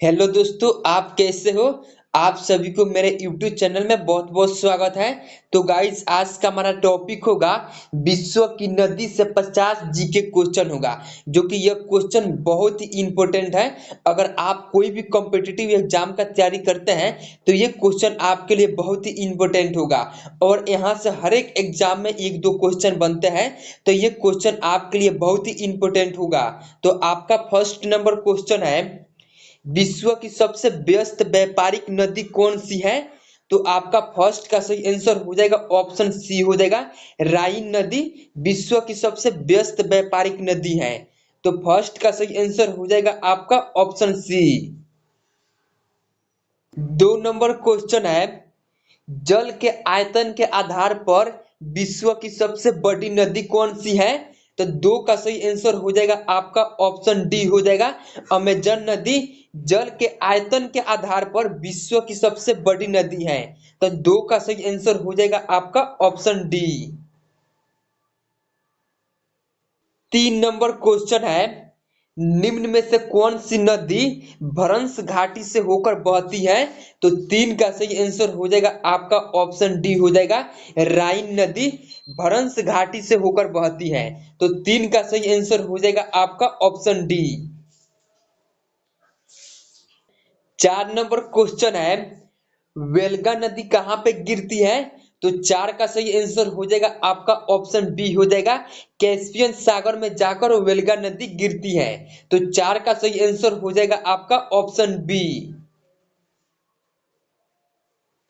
Hello दोस्तों, आप कैसे हो। आप सभी को मेरे YouTube चैनल में बहुत बहुत स्वागत है। तो गाइस, आज का हमारा टॉपिक होगा विश्व की नदी से 50 जीके क्वेश्चन होगा, जो कि यह क्वेश्चन बहुत ही इंपॉर्टेंट है। अगर आप कोई भी कॉम्पिटिटिव एग्जाम का तैयारी करते हैं तो ये क्वेश्चन आपके लिए बहुत ही इंपॉर्टेंट होगा। और यहाँ से हर एक एग्जाम में एक दो क्वेश्चन बनते हैं, तो ये क्वेश्चन आपके लिए बहुत ही इंपॉर्टेंट होगा। तो आपका फर्स्ट नंबर क्वेश्चन है, विश्व की सबसे व्यस्त व्यापारिक नदी कौन सी है। तो आपका फर्स्ट का सही आंसर हो जाएगा ऑप्शन सी हो जाएगा, राइन नदी विश्व की सबसे व्यस्त व्यापारिक नदी है। तो फर्स्ट का सही आंसर हो जाएगा आपका ऑप्शन सी। 2 नंबर क्वेश्चन है, जल के आयतन के आधार पर विश्व की सबसे बड़ी नदी कौन सी है। तो दो का सही आंसर हो जाएगा आपका ऑप्शन डी हो जाएगा, अमेजन नदी जल के आयतन के आधार पर विश्व की सबसे बड़ी नदी है। तो दो का सही आंसर हो जाएगा आपका ऑप्शन डी। 3 नंबर क्वेश्चन है, निम्न में से कौन सी नदी भ्रंश घाटी से होकर बहती है। तो 3 का सही आंसर हो जाएगा आपका ऑप्शन डी हो जाएगा, राइन नदी भ्रंश घाटी से होकर बहती है। तो 3 का सही आंसर हो जाएगा आपका ऑप्शन डी। 4 नंबर क्वेश्चन है, वेलगा नदी कहाँ पे गिरती है। तो 4 का सही आंसर हो जाएगा आपका ऑप्शन बी हो जाएगा, कैस्पियन सागर में जाकर वेलगा नदी गिरती है। तो 4 का सही आंसर हो जाएगा आपका ऑप्शन बी।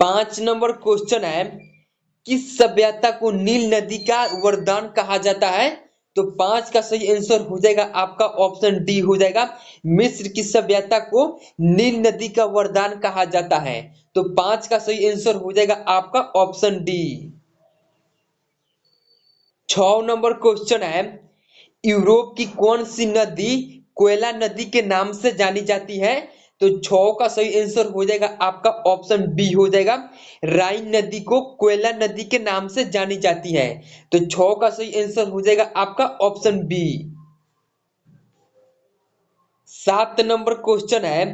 5 नंबर क्वेश्चन है, किस सभ्यता को नील नदी का वरदान कहा जाता है। तो 5 का सही आंसर हो जाएगा आपका ऑप्शन डी हो जाएगा, मिस्र की सभ्यता को नील नदी का वरदान कहा जाता है। तो 5 का सही आंसर हो जाएगा आपका ऑप्शन डी। 6 नंबर क्वेश्चन है, यूरोप की कौन सी नदी कोयला नदी के नाम से जानी जाती है। तो 6 का सही आंसर हो जाएगा आपका ऑप्शन बी हो जाएगा, राइन नदी को कोयला नदी के नाम से जानी जाती है। तो 6 का सही आंसर हो जाएगा आपका ऑप्शन बी। 7 नंबर क्वेश्चन है,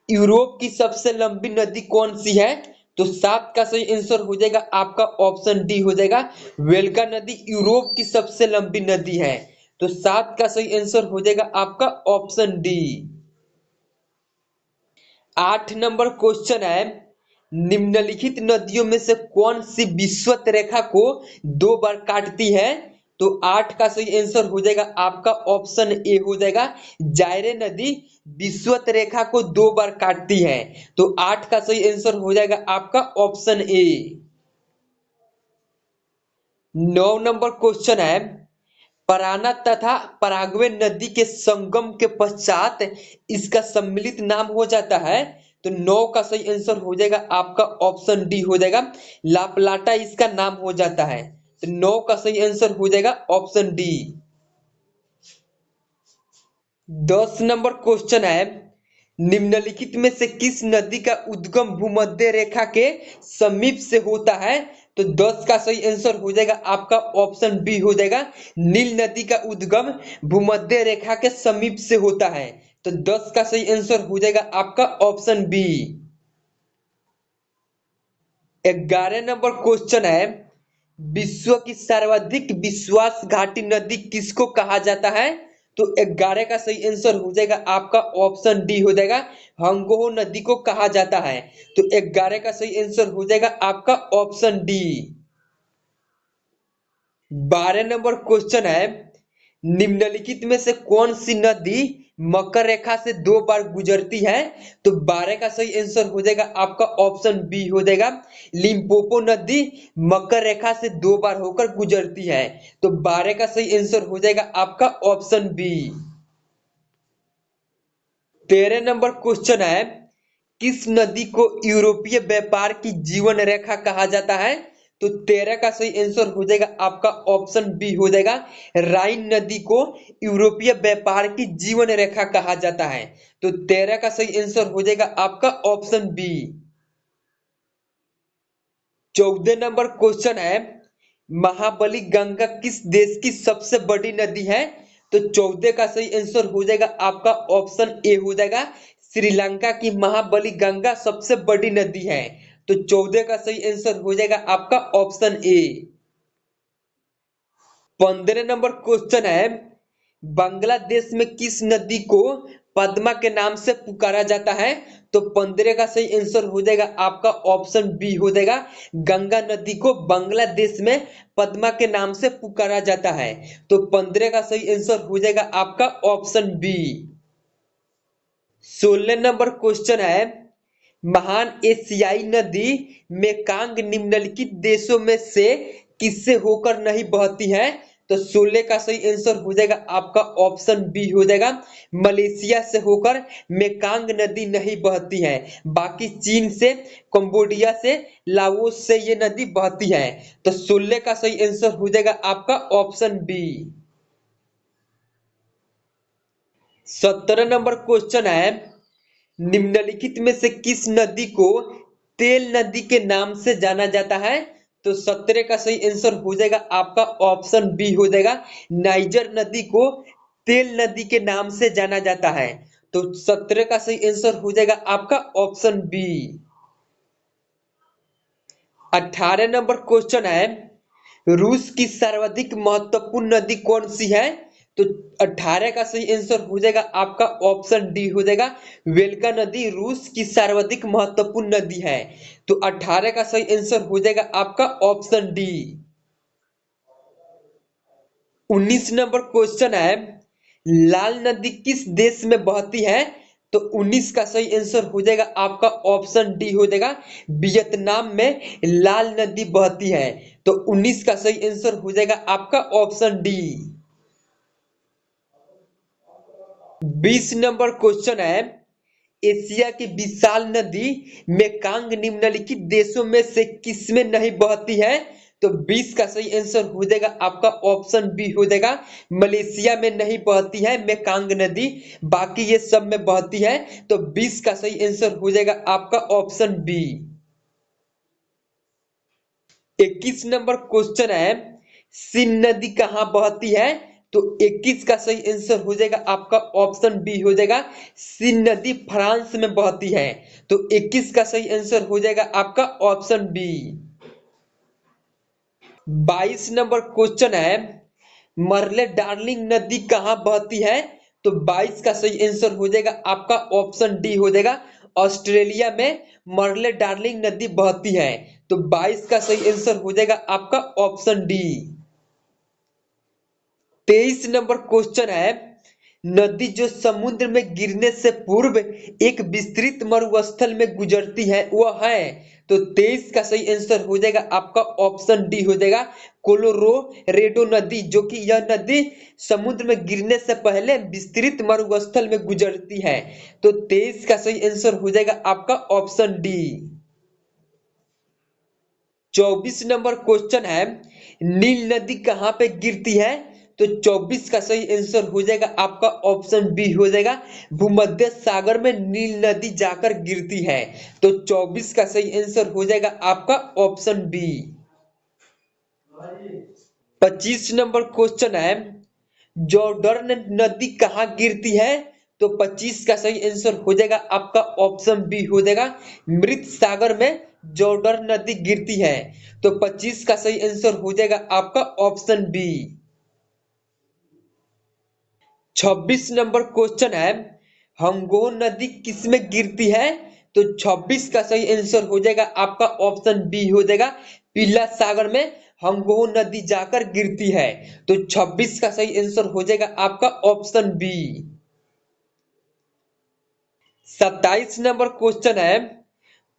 यूरोप की सबसे लंबी नदी कौन सी है। तो 7 का सही आंसर हो जाएगा आपका ऑप्शन डी हो जाएगा, वेल्गा नदी यूरोप की सबसे लंबी नदी है। तो 7 का सही आंसर हो जाएगा आपका ऑप्शन डी। 8 नंबर क्वेश्चन है, निम्नलिखित नदियों में से कौन सी विषुवत रेखा को 2 बार काटती है। तो 8 का सही आंसर हो जाएगा आपका ऑप्शन ए हो जाएगा, जायरे नदी विषुवत रेखा को 2 बार काटती है। तो 8 का सही आंसर हो जाएगा आपका ऑप्शन ए। 9 नंबर क्वेश्चन है, पराना तथा पराग्वे नदी के संगम के पश्चात इसका सम्मिलित नाम हो जाता है। तो 9 का सही आंसर हो जाएगा आपका ऑप्शन डी हो जाएगा, लाप्लाटा इसका नाम हो जाता है। तो 9 का सही आंसर हो जाएगा ऑप्शन डी। 10 नंबर क्वेश्चन है, निम्नलिखित में से किस नदी का उद्गम भूमध्य रेखा के समीप से होता है। तो 10 का सही आंसर हो जाएगा आपका ऑप्शन बी हो जाएगा, नील नदी का उद्गम भूमध्य रेखा के समीप से होता है। तो 10 का सही आंसर हो जाएगा आपका ऑप्शन बी। 11 नंबर क्वेश्चन है, विश्व की सर्वाधिक विश्वास घाटी नदी किसको कहा जाता है। तो 11 का सही आंसर हो जाएगा आपका ऑप्शन डी हो जाएगा, हंगोह नदी को कहा जाता है। तो 11 का सही आंसर हो जाएगा आपका ऑप्शन डी। 12 नंबर क्वेश्चन है, निम्नलिखित में से कौन सी नदी मकर रेखा से 2 बार गुजरती है। तो 12 का सही आंसर हो जाएगा आपका ऑप्शन बी हो जाएगा, लिम्पोपो नदी मकर रेखा से 2 बार होकर गुजरती है। तो 12 का सही आंसर हो जाएगा आपका ऑप्शन बी। 13 नंबर क्वेश्चन है, किस नदी को यूरोपीय व्यापार की जीवन रेखा कहा जाता है। तो 13 का सही आंसर हो जाएगा आपका ऑप्शन बी हो जाएगा, राइन नदी को यूरोपीय व्यापार की जीवन रेखा कहा जाता है। तो 13 का सही आंसर हो जाएगा आपका ऑप्शन बी। 14 नंबर क्वेश्चन है, महाबली गंगा किस देश की सबसे बड़ी नदी है। तो 14 का सही आंसर हो जाएगा आपका ऑप्शन ए हो जाएगा, श्रीलंका की महाबली गंगा सबसे बड़ी नदी है। तो 14 का सही आंसर हो जाएगा आपका ऑप्शन ए। 15 नंबर क्वेश्चन है, बांग्लादेश में किस नदी को पद्मा के नाम से पुकारा जाता है? तो 15 का सही आंसर हो जाएगा आपका ऑप्शन बी हो जाएगा। गंगा नदी को बांग्लादेश में पद्मा के नाम से पुकारा जाता है। तो 15 का सही आंसर हो जाएगा आपका ऑप्शन बी। 16 नंबर क्वेश्चन है, महान एशियाई नदी मेकांग निम्नलिखित देशों में से किससे होकर नहीं बहती है? तो 16 का सही आंसर हो जाएगा आपका ऑप्शन बी हो जाएगा। मलेशिया से होकर मेकांग नदी नहीं बहती है, बाकी चीन से, कंबोडिया से, लाओस से ये नदी बहती है। तो 16 का सही आंसर हो जाएगा आपका ऑप्शन बी। 17 नंबर क्वेश्चन है, निम्नलिखित में से किस नदी को तेल नदी के नाम से जाना जाता है? तो 17 का सही आंसर हो जाएगा आपका ऑप्शन बी हो जाएगा। नाइजर नदी को तेल नदी के नाम से जाना जाता है। तो 17 का सही आंसर हो जाएगा आपका ऑप्शन बी। 18 नंबर क्वेश्चन है, रूस की सर्वाधिक महत्वपूर्ण नदी कौन सी है? तो 18 का सही आंसर हो जाएगा आपका ऑप्शन डी हो जाएगा। वेल्गा नदी रूस की सर्वाधिक महत्वपूर्ण नदी है। तो 18 का सही आंसर हो जाएगा आपका ऑप्शन डी। 19 नंबर क्वेश्चन है, लाल नदी किस देश में बहती है? तो 19 का सही आंसर हो जाएगा आपका ऑप्शन डी हो जाएगा। वियतनाम में लाल नदी बहती है। तो 19 का सही आंसर हो जाएगा आपका ऑप्शन डी। 20 नंबर क्वेश्चन है, एशिया की विशाल नदी मेकांग निम्नलिखित देशों में से किसमें नहीं बहती है? तो 20 का सही आंसर हो जाएगा आपका ऑप्शन बी हो जाएगा। मलेशिया में नहीं बहती है मेकांग नदी, बाकी ये सब में बहती है। तो 20 का सही आंसर हो जाएगा आपका ऑप्शन बी। 21 नंबर क्वेश्चन है, सिन नदी कहाँ बहती है? तो 21 का सही आंसर हो जाएगा आपका ऑप्शन बी हो जाएगा। सिन नदी फ्रांस में बहती है। तो 21 का सही आंसर हो जाएगा आपका ऑप्शन बी। 22 नंबर क्वेश्चन है, मरले डार्लिंग नदी कहाँ बहती है? तो 22 का सही आंसर हो जाएगा आपका ऑप्शन डी हो जाएगा। ऑस्ट्रेलिया में मरले डार्लिंग नदी बहती है। तो 22 का सही आंसर हो जाएगा आपका ऑप्शन डी। 23 नंबर क्वेश्चन है, नदी जो समुद्र में गिरने से पूर्व एक विस्तृत मरुस्थल में गुजरती है वह है? तो 23 का सही आंसर हो जाएगा आपका ऑप्शन डी हो जाएगा। कोलोराडो नदी, जो कि यह नदी समुद्र में गिरने से पहले विस्तृत मरुस्थल में गुजरती है। तो 23 का सही आंसर हो जाएगा आपका ऑप्शन डी। 24 नंबर क्वेश्चन है, नील नदी कहाँ पे गिरती है? तो 24 का सही आंसर हो जाएगा आपका ऑप्शन बी हो जाएगा। भूमध्य सागर में नील नदी जाकर गिरती है। तो 24 का सही आंसर हो जाएगा आपका ऑप्शन बी। 25 नंबर क्वेश्चन है, जॉर्डन नदी कहाँ गिरती है? तो 25 का सही आंसर हो जाएगा आपका ऑप्शन बी हो जाएगा। मृत सागर में जॉर्डन नदी गिरती है। तो 25 का सही आंसर हो जाएगा आपका ऑप्शन बी। 26 नंबर क्वेश्चन है, हंगो नदी किसमें गिरती है? तो 26 का सही आंसर हो जाएगा आपका ऑप्शन बी हो जाएगा। पीला सागर में हंगो नदी जाकर गिरती है। तो 26 का सही आंसर हो जाएगा आपका ऑप्शन बी। 27 नंबर क्वेश्चन है,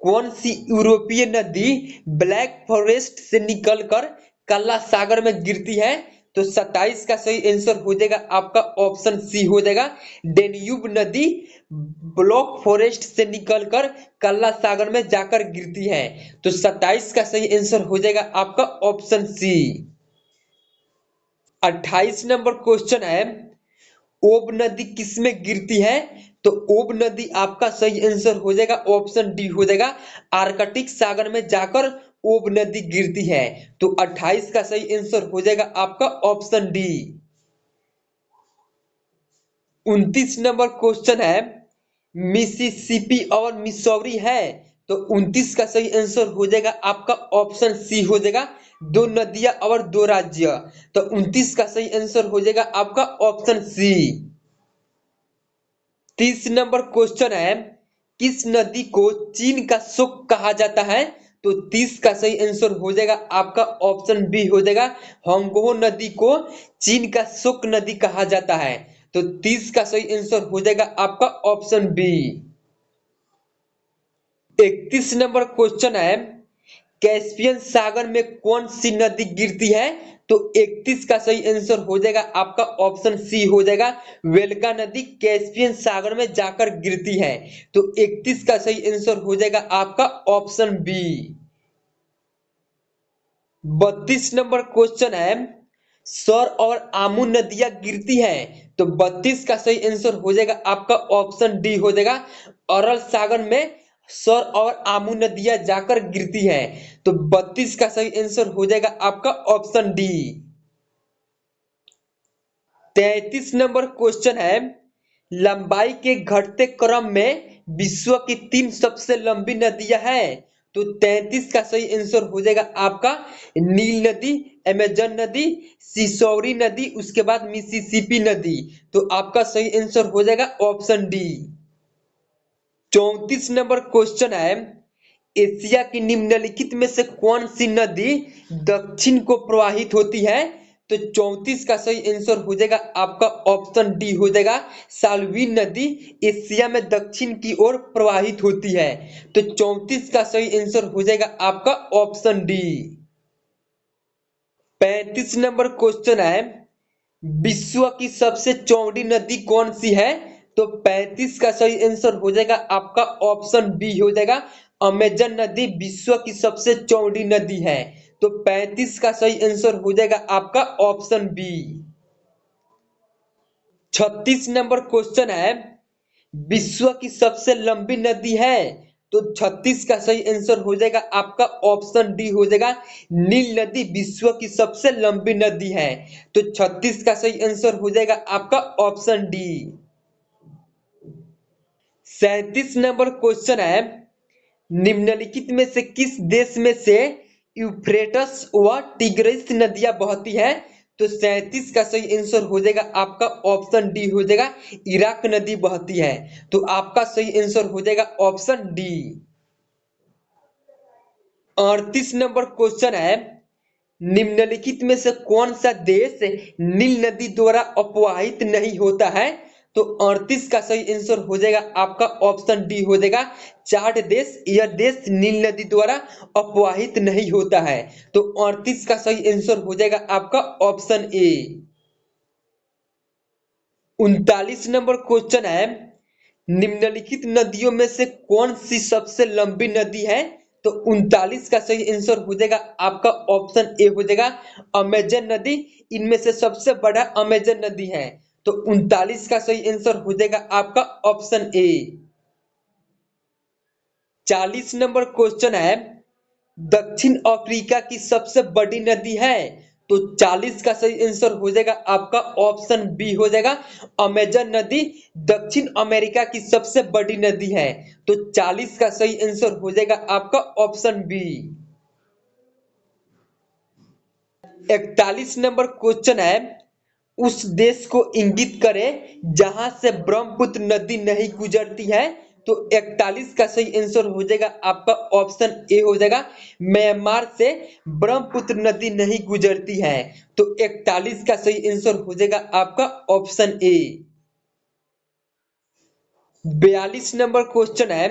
कौन सी यूरोपीय नदी ब्लैक फॉरेस्ट से निकलकर काला सागर में गिरती है? तो 27 का सही आंसर हो जाएगा आपका ऑप्शन सी हो जाएगा। डेन्यूब नदी ब्लैक फॉरेस्ट से निकलकर काला सागर में जाकर गिरती है। तो 27 का सही आंसर हो जाएगा आपका ऑप्शन सी। 28 नंबर क्वेश्चन है, ओब नदी किसमें गिरती है? तो ओब नदी आपका सही आंसर हो जाएगा ऑप्शन डी हो जाएगा। आर्कटिक सागर में जाकर ओब नदी गिरती है। तो 28 का सही आंसर हो जाएगा आपका ऑप्शन डी। 29 नंबर क्वेश्चन है, मिसिसिपी और मिसौरी है। तो 29 का सही आंसर हो जाएगा आपका ऑप्शन सी हो जाएगा, दो नदियां और दो राज्य। तो 29 का सही आंसर हो जाएगा आपका ऑप्शन सी। 30 नंबर क्वेश्चन है, किस नदी को चीन का शोक कहा जाता है? तो 30 का सही आंसर हो जाएगा आपका ऑप्शन बी हो जाएगा, होंगहो नदी को चीन का शोक नदी कहा जाता है। तो 30 का सही आंसर हो जाएगा आपका ऑप्शन बी। 31 नंबर क्वेश्चन है, कैस्पियन सागर में कौन सी नदी गिरती है? तो 31 का सही आंसर हो जाएगा आपका ऑप्शन सी हो जाएगा, वेल्गा नदी कैस्पियन सागर में जाकर गिरती है। तो 31 का सही आंसर हो जाएगा आपका ऑप्शन बी। 32 नंबर क्वेश्चन है, सौर और आमू नदियां गिरती है। तो 32 का सही आंसर हो जाएगा आपका ऑप्शन डी हो जाएगा, अरल सागर में सौर और आमू नदियां जाकर गिरती है। तो 32 का सही आंसर हो जाएगा आपका ऑप्शन डी। 33 नंबर क्वेश्चन है, लंबाई के घटते क्रम में विश्व की 3 सबसे लंबी नदियां हैं। तो 33 का सही आंसर हो जाएगा आपका नील नदी, अमेजन नदी, सिसौरी नदी, उसके बाद मिसिसिपी नदी। तो आपका सही आंसर हो जाएगा ऑप्शन डी। 34 नंबर क्वेश्चन है, एशिया की निम्नलिखित में से कौन सी नदी दक्षिण को प्रवाहित होती है? तो 34 का सही आंसर हो जाएगा आपका ऑप्शन डी हो जाएगा, साल्वीन नदी एशिया में दक्षिण की ओर प्रवाहित होती है। तो 34 का सही आंसर हो जाएगा आपका ऑप्शन डी। 35 नंबर क्वेश्चन है, विश्व की सबसे चौड़ी नदी कौन सी है? तो 35 का सही आंसर हो जाएगा आपका ऑप्शन बी हो जाएगा, अमेजन नदी विश्व की सबसे चौड़ी नदी है। तो 35 का सही आंसर हो जाएगा आपका ऑप्शन बी। 36 नंबर क्वेश्चन है, विश्व की सबसे लंबी नदी है। तो 36 का सही आंसर हो जाएगा आपका ऑप्शन डी हो जाएगा, नील नदी विश्व की सबसे लंबी नदी है। तो 36 का सही आंसर हो जाएगा आपका ऑप्शन डी। 37 नंबर क्वेश्चन है, निम्नलिखित में से किस देश में से यूफ्रेटस व टिग्रिस नदियां बहती है? तो 37 का सही आंसर हो जाएगा आपका ऑप्शन डी हो जाएगा, इराक नदी बहती है। तो आपका सही आंसर हो जाएगा ऑप्शन डी। 38 नंबर क्वेश्चन है, निम्नलिखित में से कौन सा देश नील नदी द्वारा अपवाहित नहीं होता है? तो 38 का सही आंसर हो जाएगा आपका ऑप्शन डी हो जाएगा, चार देश, यह देश नील नदी द्वारा अपवाहित नहीं होता है। तो 38 का सही आंसर हो जाएगा आपका ऑप्शन ए। 39 नंबर क्वेश्चन है, निम्नलिखित नदियों में से कौन सी सबसे लंबी नदी है? तो 39 का सही आंसर हो जाएगा आपका ऑप्शन ए हो जाएगा, अमेजन नदी इनमें से सबसे बड़ा अमेजन नदी है। तो 39 का सही आंसर हो जाएगा आपका ऑप्शन ए। 40 नंबर क्वेश्चन है, दक्षिण अफ्रीका की सबसे बड़ी नदी है। तो 40 का सही आंसर हो जाएगा आपका ऑप्शन बी हो जाएगा, अमेजन नदी दक्षिण अमेरिका की सबसे बड़ी नदी है। तो 40 का सही आंसर हो जाएगा आपका ऑप्शन बी। 41 नंबर क्वेश्चन है, उस देश को इंगित करें जहां से ब्रह्मपुत्र नदी नहीं गुजरती है। तो 41 का सही आंसर हो जाएगा आपका ऑप्शन ए हो जाएगा, म्यांमार से ब्रह्मपुत्र नदी नहीं गुजरती है। तो 41 का सही आंसर हो जाएगा आपका ऑप्शन ए। 42 नंबर क्वेश्चन है,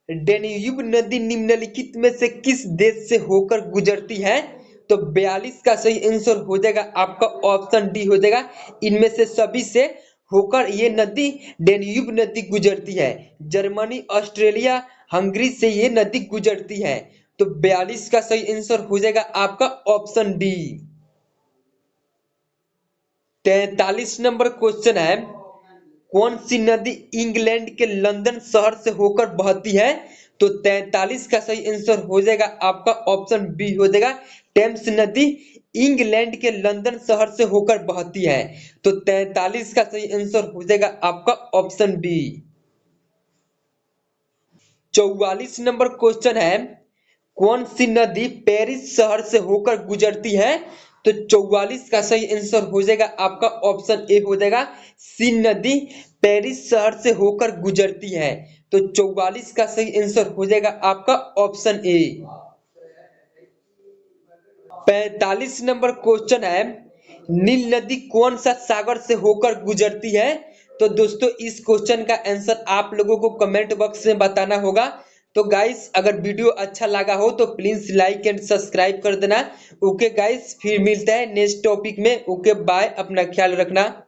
डेन्यूब नदी निम्नलिखित में से किस देश से होकर गुजरती है? तो 42 का सही आंसर हो जाएगा आपका ऑप्शन डी हो जाएगा, इनमें से सभी से होकर ये नदी डेन्यूब नदी गुजरती है, जर्मनी, ऑस्ट्रेलिया, हंगरी से ये नदी गुजरती है। तो 42 का सही आंसर हो जाएगा आपका ऑप्शन डी। 43 नंबर क्वेश्चन है, कौन सी नदी इंग्लैंड के लंदन शहर से होकर बहती है? तो 43 का सही आंसर हो जाएगा आपका ऑप्शन बी हो जाएगा, टेम्स नदी इंग्लैंड के लंदन शहर से होकर बहती है। तो 43 का सही आंसर हो जाएगा आपका ऑप्शन बी। 44 नंबर क्वेश्चन है, कौन सी नदी पेरिस शहर से होकर गुजरती है? तो 44 का सही आंसर हो जाएगा आपका ऑप्शन ए हो जाएगा, सीन नदी पेरिस शहर से होकर गुजरती है। तो 44 का सही आंसर हो जाएगा आपका ऑप्शन ए। 45 नंबर क्वेश्चन है, नील नदी कौन सा सागर से होकर गुजरती है? तो दोस्तों इस क्वेश्चन का आंसर आप लोगों को कमेंट बॉक्स में बताना होगा। तो गाइस अगर वीडियो अच्छा लगा हो तो प्लीज लाइक एंड सब्सक्राइब कर देना। ओके गाइस, फिर मिलता है नेक्स्ट टॉपिक में। ओके बाय, अपना ख्याल रखना।